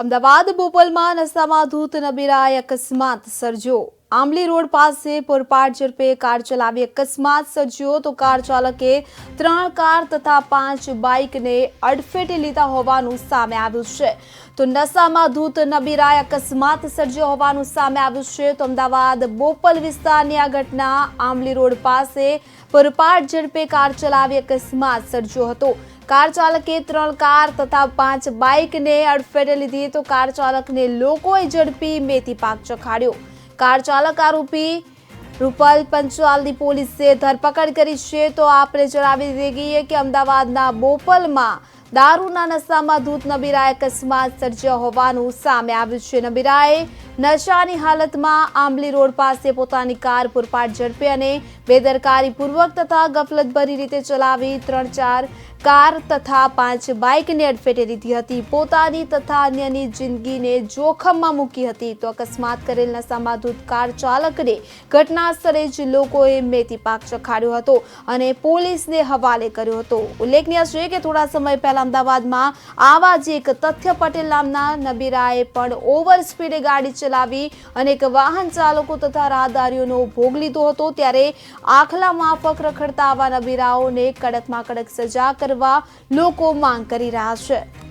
અમદાવાદ બોપલમાં નશામાં ધૂત નબીરાએ અકસ્માત સર્જ્યો। આંબલી રોડ પાસે પૂરપાટ ઝડપે કાર ચલાવી અકસ્માત સર્જ્યો તો કાર ચાલકે 3 કાર તથા 5 બાઇકને અડફેટે લીધા હોવાનું સામે આવ્યું છે। તો નશામાં ધૂત નબીરાએ અકસ્માત સર્જ્યો હોવાનું સામે આવ્યું છે। તો અમદાવાદ બોપલ વિસ્તારની આ ઘટના આંબલી રોડ પાસે પૂરપાટ ઝડપે કાર ચલાવી અકસ્માત સર્જ્યો હતો। કાર ચાલકે 3 કાર તથા 5 બાઇકને અડફેટે લીધી તો કાર ચાલકને લોકોએ ઝડપી મેથી પાક ચખાડ્યો। કાર ચાલક આરોપી રૂપલ પંચાલની પોલીસે ધરપકડ કરી છે। તો આપણે જણાવી દઈએ કે અમદાવાદના બોપલમાં દારૂના નશામાં ધૂત નબીરાએ અકસ્માત સર્જ્યો હોવાનું સામે આવ્યું છે। નબીરાએ નશાની હાલતમાં આંબલી રોડ પાસે પોતાની કાર પૂરપાટ ઝડપે અને બેદરકારીપૂર્વક તથા ગફલતભરી રીતે ચલાવી 3-4 કાર તથા 5 બાઇકને અડફેટે લીધી હતી। પોતાની તથા અન્યની જિંદગીને જોખમમાં મૂકી હતી। તો અકસ્માત કરેલ નશામાં ધૂત કાર ચાલકને ઘટના સ્થળે જ લોકોએ મેથી પાક ચખાડ્યો હતો અને પોલીસને હવાલે કર્યો હતો। ઉલ્લેખનીય છે કે થોડા સમય પહેલા અમદાવાદમાં આવા જ એક તથ્ય પટેલ નામના નબીરાએ પણ ઓવર સ્પીડે ગાડી ચલાવી અનેક વાહન ચાલકો તથા રાહદારીઓનો ભોગ લીધો હતો। ત્યારે આખલા માફક રખડતા આવા નબીરાઓને કડકમાં કડક સજા કરવા લોકો માંગ કરી રહ્યા છે।